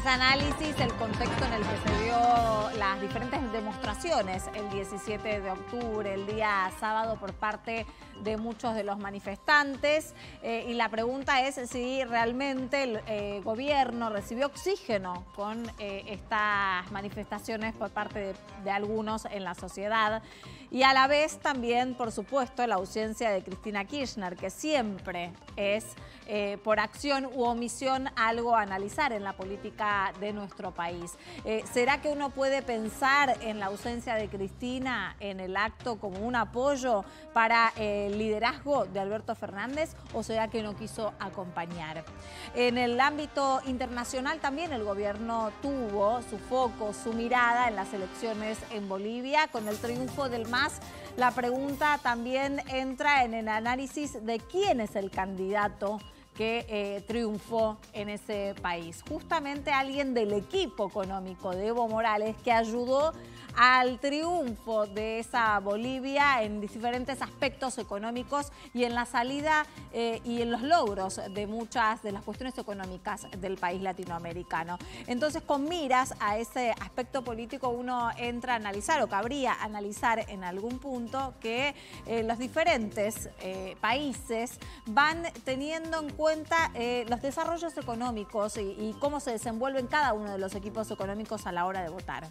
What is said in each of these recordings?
ese análisis, el contexto en el que se dio las diferentes demostraciones el 17 de octubre, el día sábado, por parte de muchos de los manifestantes. Y la pregunta es si realmente el gobierno recibió oxígeno con estas manifestaciones por parte de algunos en la sociedad. Y a la vez también, por supuesto, la ausencia de Cristina Kirchner, que siempre es, por acción u omisión, algo a analizar en la política de nuestro país. ¿Será que uno puede pensar en la ausencia de Cristina en el acto como un apoyo para el liderazgo de Alberto Fernández, o será que no quiso acompañar? En el ámbito internacional también el gobierno tuvo su foco, su mirada en las elecciones en Bolivia. Con el triunfo del MAS, la pregunta también entra en el análisis de quién es el candidato que triunfó en ese país. Justamente alguien del equipo económico de Evo Morales, que ayudó al triunfo de esa Bolivia en diferentes aspectos económicos y en la salida y en los logros de muchas de las cuestiones económicas del país latinoamericano. Entonces, con miras a ese aspecto político, uno entra a analizar, o cabría analizar en algún punto, que los diferentes países van teniendo en cuenta los desarrollos económicos y cómo se desenvuelven cada uno de los equipos económicos a la hora de votar.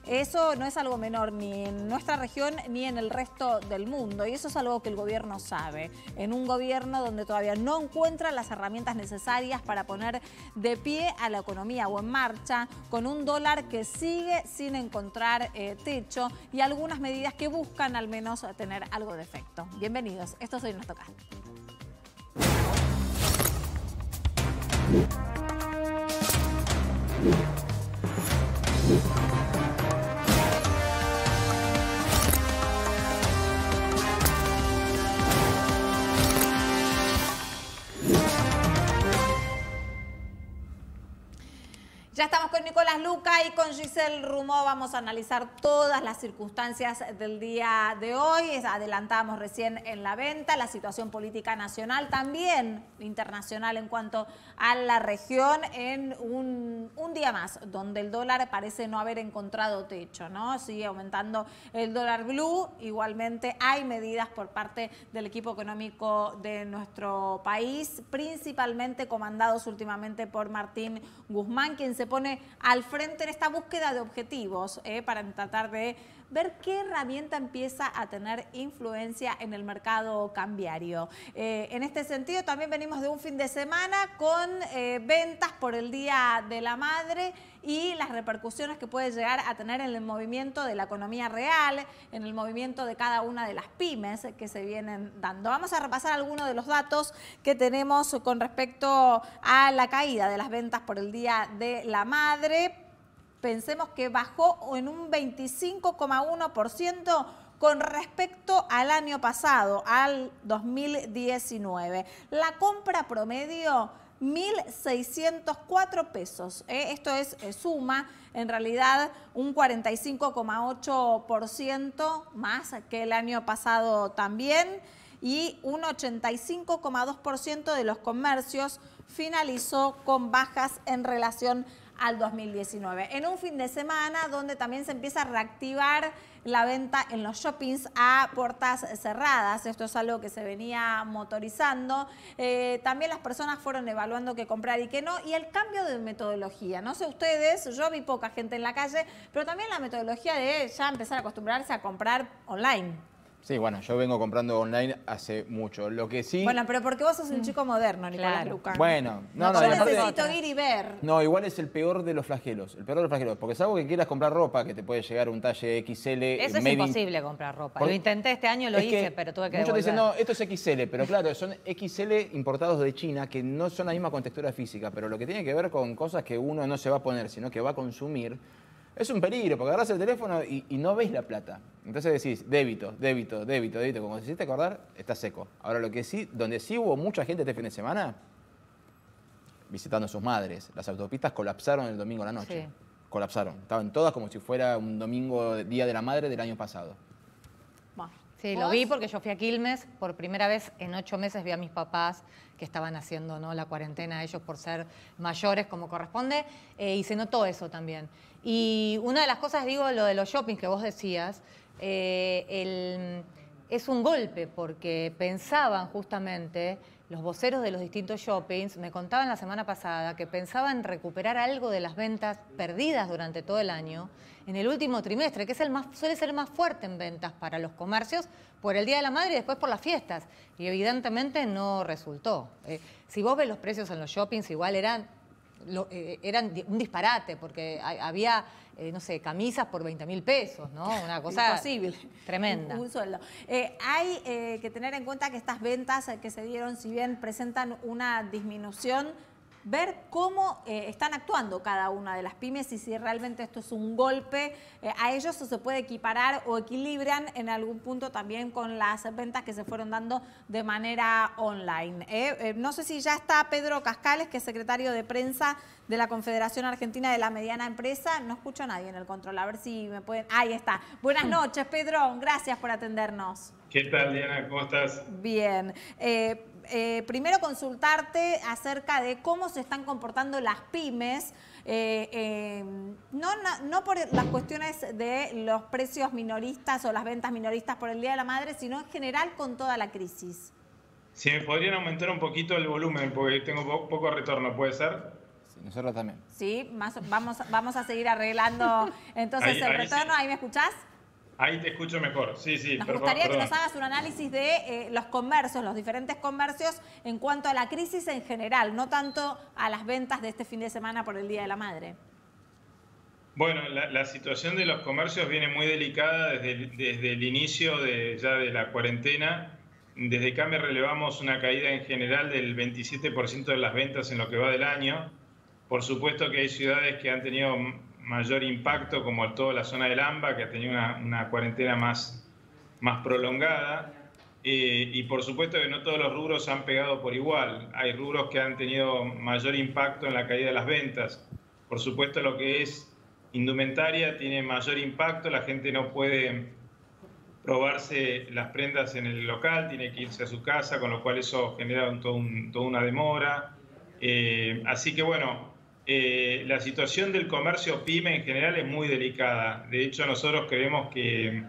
Eso no es algo menor ni en nuestra región ni en el resto del mundo, y eso es algo que el gobierno sabe. En un gobierno donde todavía no encuentra las herramientas necesarias para poner de pie a la economía o en marcha, con un dólar que sigue sin encontrar techo y algunas medidas que buscan al menos tener algo de efecto. Bienvenidos, esto es Hoy Nos Toca. Ya estamos con Nicolás Luca y con Giselle Rumó. Vamos a analizar todas las circunstancias del día de hoy. Adelantábamos recién en la venta la situación política nacional, también internacional en cuanto a la región, en un día más donde el dólar parece no haber encontrado techo, ¿no? Sigue aumentando el dólar blue. Igualmente hay medidas por parte del equipo económico de nuestro país, principalmente comandados últimamente por Martín Guzmán, quien se pone al frente en esta búsqueda de objetivos para tratar de ver qué herramienta empieza a tener influencia en el mercado cambiario. En este sentido, también venimos de un fin de semana con ventas por el Día de la Madre y las repercusiones que puede llegar a tener en el movimiento de la economía real, en el movimiento de cada una de las pymes que se vienen dando. Vamos a repasar algunos de los datos que tenemos con respecto a la caída de las ventas por el Día de la Madre. Pensemos que bajó en un 25,1% con respecto al año pasado, al 2019. La compra promedio, 1.604 pesos. Esto es suma, en realidad, un 45,8% más que el año pasado también, y un 85,2% de los comercios finalizó con bajas en relación al 2019. En un fin de semana donde también se empieza a reactivar la venta en los shoppings a puertas cerradas. Esto es algo que se venía motorizando. También las personas fueron evaluando qué comprar y qué no. Y el cambio de metodología. No sé ustedes, yo vi poca gente en la calle, pero también la metodología de ya empezar a acostumbrarse a comprar online. Sí, bueno, yo vengo comprando online hace mucho. Lo que sí... Bueno, pero porque vos sos un chico moderno, Nicolás Luca. Bueno, yo necesito ir y ver. No, igual es el peor de los flagelos. El peor de los flagelos. Porque salvo que quieras comprar ropa, que te puede llegar un talle XL... Eso es imposible comprar ropa. Lo intenté este año, lo hice, pero tuve que devolver. Muchos dicen, no, esto es XL. Pero claro, son XL importados de China, que no son la misma con textura física. Pero lo que tiene que ver con cosas que uno no se va a poner, sino que va a consumir... Es un peligro, porque agarrás el teléfono y no ves la plata. Entonces decís, débito, débito, débito, débito. Como te hiciste acordar, está seco. Ahora, lo que sí, donde sí hubo mucha gente este fin de semana, visitando a sus madres. Las autopistas colapsaron el domingo a la noche. Sí. Colapsaron. Estaban todas como si fuera un domingo, Día de la Madre del año pasado. Bueno. Sí, lo vi porque yo fui a Quilmes. Por primera vez en 8 meses vi a mis papás que estaban haciendo, ¿no?, la cuarentena, ellos por ser mayores como corresponde, y se notó eso también. Y una de las cosas, digo, lo de los shoppings que vos decías, es un golpe porque pensaban justamente, los voceros de los distintos shoppings me contaban la semana pasada que pensaban recuperar algo de las ventas perdidas durante todo el año en el último trimestre, que es suele ser el más fuerte en ventas para los comercios por el Día de la Madre y después por las fiestas. Y evidentemente no resultó. Si vos ves los precios en los shoppings, igual eran un disparate, porque había, no sé, camisas por 20.000 pesos, ¿no? Una cosa imposible, tremenda. Un sueldo. Hay que tener en cuenta que estas ventas que se dieron, si bien presentan una disminución, ver cómo están actuando cada una de las pymes y si realmente esto es un golpe a ellos o se puede equiparar o equilibran en algún punto también con las ventas que se fueron dando de manera online. No sé si ya está Pedro Cascales, que es secretario de prensa de la Confederación Argentina de la Mediana Empresa. No escucho a nadie en el control, a ver si me pueden... Ahí está. Buenas noches, Pedro. Gracias por atendernos. ¿Qué tal, Diana? ¿Cómo estás? Bien. Primero consultarte acerca de cómo se están comportando las pymes, no por las cuestiones de los precios minoristas o las ventas minoristas por el Día de la Madre, sino en general con toda la crisis. Si me podrían aumentar un poquito el volumen, porque tengo poco retorno, ¿puede ser? Sí, nosotros también. Sí, vamos a seguir arreglando entonces el retorno. Sí. ¿Ahí me escuchás? Ahí te escucho mejor, sí. Nos gustaría que nos hagas un análisis de los comercios, los diferentes comercios en cuanto a la crisis en general, no tanto a las ventas de este fin de semana por el Día de la Madre. Bueno, la situación de los comercios viene muy delicada desde el inicio ya de la cuarentena. Desde CAME relevamos una caída en general del 27% de las ventas en lo que va del año. Por supuesto que hay ciudades que han tenido mayor impacto, como toda la zona del AMBA, que ha tenido una cuarentena más prolongada. Y por supuesto que no todos los rubros han pegado por igual. Hay rubros que han tenido mayor impacto en la caída de las ventas. Por supuesto, lo que es indumentaria tiene mayor impacto. La gente no puede probarse las prendas en el local, tiene que irse a su casa, con lo cual eso genera toda una demora. Así que bueno, la situación del comercio pyme en general es muy delicada. De hecho, nosotros creemos que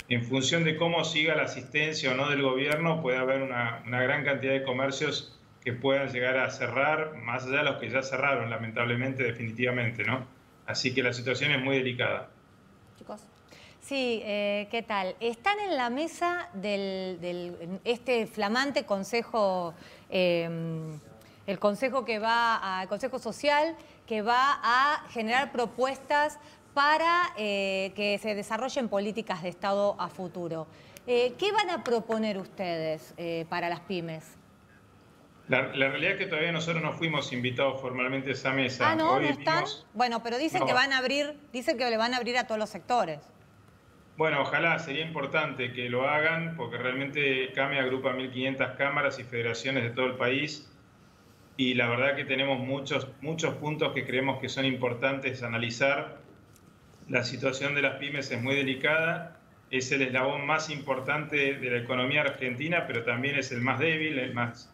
en función de cómo siga la asistencia o no del gobierno, puede haber una gran cantidad de comercios que puedan llegar a cerrar, más allá de los que ya cerraron, lamentablemente, definitivamente, ¿no? Así que la situación es muy delicada. Chicos. Sí, ¿qué tal? Están en la mesa este flamante consejo, el consejo el Consejo Social, que va a generar propuestas para que se desarrollen políticas de Estado a futuro. ¿Qué van a proponer ustedes para las pymes? La realidad es que todavía nosotros no fuimos invitados formalmente a esa mesa. Ah, ¿no? Hoy ¿No están? Bueno, pero dicen que van a abrir, dicen que le van a abrir a todos los sectores. Bueno, ojalá, sería importante que lo hagan, porque realmente CAME agrupa 1.500 cámaras y federaciones de todo el país, y la verdad que tenemos muchos puntos que creemos que son importantes analizar. La situación de las pymes es muy delicada, es el eslabón más importante de la economía argentina, pero también es el más débil, el más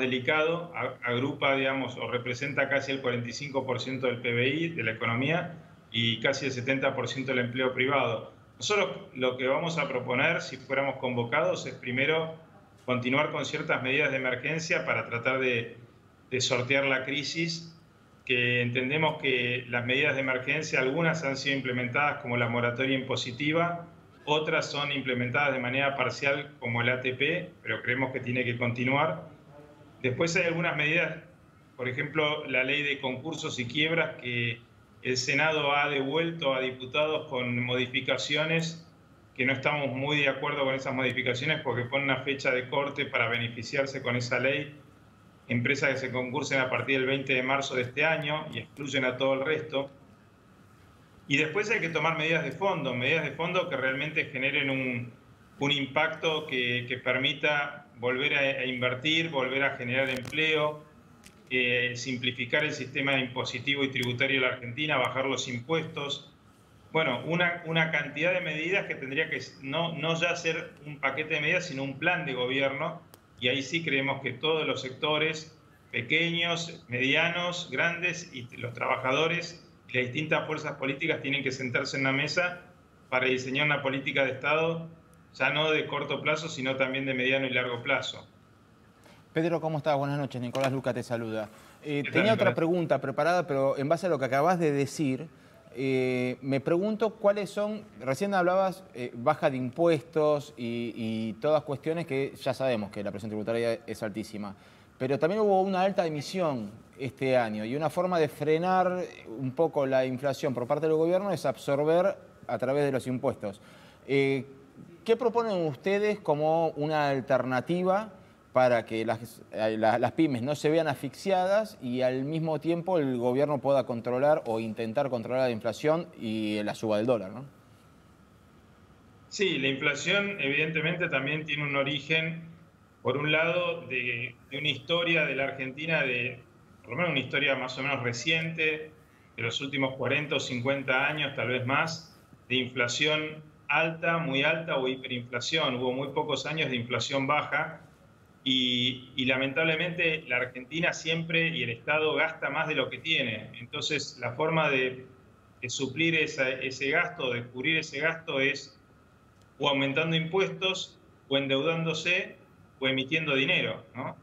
delicado. Agrupa, digamos, o representa casi el 45% del PBI de la economía y casi el 70% del empleo privado. Nosotros lo que vamos a proponer, si fuéramos convocados, es primero continuar con ciertas medidas de emergencia para tratar de sortear la crisis, que entendemos que las medidas de emergencia, algunas han sido implementadas como la moratoria impositiva, otras son implementadas de manera parcial como el ATP, pero creemos que tiene que continuar. Después hay algunas medidas, por ejemplo, la ley de concursos y quiebras, que el Senado ha devuelto a diputados con modificaciones que no estamos muy de acuerdo con esas modificaciones porque ponen una fecha de corte para beneficiarse con esa ley. Empresas que se concursen a partir del 20 de marzo de este año y excluyen a todo el resto. Y después hay que tomar medidas de fondo que realmente generen un impacto que permita volver a invertir, volver a generar empleo, simplificar el sistema impositivo y tributario de la Argentina, bajar los impuestos. bueno, una cantidad de medidas que tendría que no ya ser un paquete de medidas, sino un plan de gobierno, y ahí sí creemos que todos los sectores, pequeños, medianos, grandes, y los trabajadores y las distintas fuerzas políticas tienen que sentarse en la mesa para diseñar una política de Estado, ya no de corto plazo, sino también de mediano y largo plazo. Pedro, ¿cómo estás? Buenas noches. Nicolás Luca te saluda. Tenía tal, otra Nicolás? pregunta preparada, pero en base a lo que acabas de decir, me pregunto cuáles son, recién hablabas baja de impuestos y todas cuestiones que ya sabemos que la presión tributaria es altísima, pero también hubo una alta emisión este año y una forma de frenar un poco la inflación por parte del gobierno es absorber a través de los impuestos. ¿Qué proponen ustedes como una alternativa para que las pymes no se vean asfixiadas y al mismo tiempo el gobierno pueda controlar o intentar controlar la inflación y la suba del dólar, ¿no? Sí, la inflación evidentemente también tiene un origen, por un lado, de una historia de la Argentina, por lo menos una historia más o menos reciente, de los últimos 40 o 50 años, tal vez más, de inflación alta, muy alta o hiperinflación. Hubo muy pocos años de inflación baja. Y lamentablemente la Argentina siempre y el Estado gasta más de lo que tiene. Entonces la forma de suplir ese gasto, de cubrir ese gasto es o aumentando impuestos, o endeudándose, o emitiendo dinero, ¿no?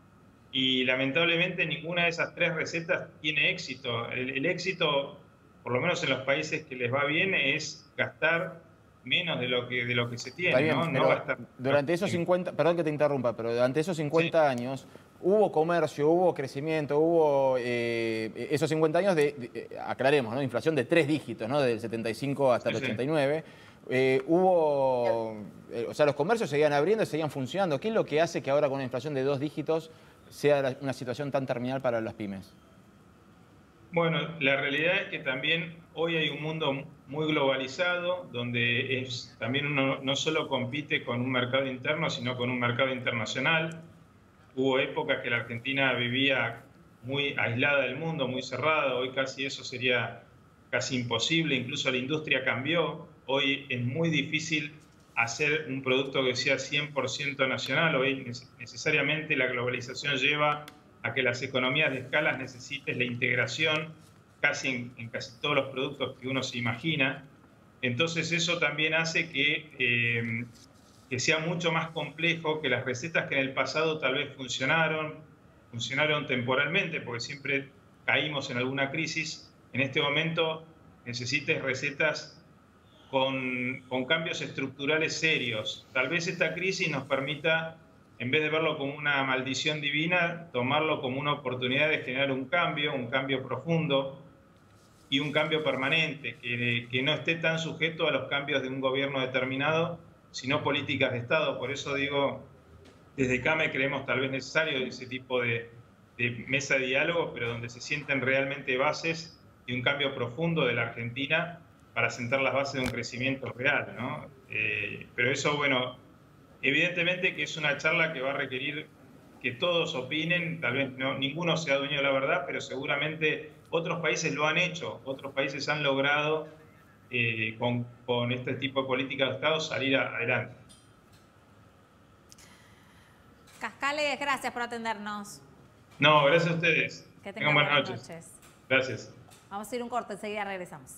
Y lamentablemente ninguna de esas tres recetas tiene éxito. El éxito, por lo menos en los países que les va bien, es gastar menos de lo que se tiene, Está bien, ¿no? pero No gastar. durante esos 50, perdón que te interrumpa, pero durante esos 50 años hubo comercio, hubo crecimiento, hubo esos 50 años aclaremos, ¿no? Inflación de 3 dígitos, ¿no? Del 75 hasta el 89. O sea, los comercios seguían abriendo y seguían funcionando. ¿Qué es lo que hace que ahora con una inflación de 2 dígitos sea una situación tan terminal para las pymes? Bueno, la realidad es que también hoy hay un mundo muy globalizado, donde también uno no solo compite con un mercado interno, sino con un mercado internacional. Hubo épocas que la Argentina vivía muy aislada del mundo, muy cerrada. Hoy casi eso sería casi imposible. Incluso la industria cambió. Hoy es muy difícil hacer un producto que sea 100% nacional. Hoy necesariamente la globalización lleva a que las economías de escala necesiten la integración casi en casi todos los productos que uno se imagina. Entonces eso también hace que sea mucho más complejo, que las recetas que en el pasado tal vez funcionaron temporalmente, porque siempre caímos en alguna crisis, en este momento necesites recetas con cambios estructurales serios. Tal vez esta crisis nos permita, en vez de verlo como una maldición divina, tomarlo como una oportunidad de generar un cambio profundo y un cambio permanente, que no esté tan sujeto a los cambios de un gobierno determinado, sino políticas de Estado. Por eso digo, desde CAME creemos tal vez necesario ese tipo de mesa de diálogo, pero donde se sienten realmente bases de un cambio profundo de la Argentina para sentar las bases de un crecimiento real, ¿no? Pero eso, bueno, evidentemente que es una charla que va a requerir que todos opinen, tal vez ninguno sea dueño de la verdad, pero seguramente otros países lo han hecho, otros países han logrado con este tipo de políticas de Estado salir adelante. Cascales, gracias por atendernos. No, gracias a ustedes. Que tengan buenas noches. noches. Gracias. Vamos a ir un corte, enseguida regresamos.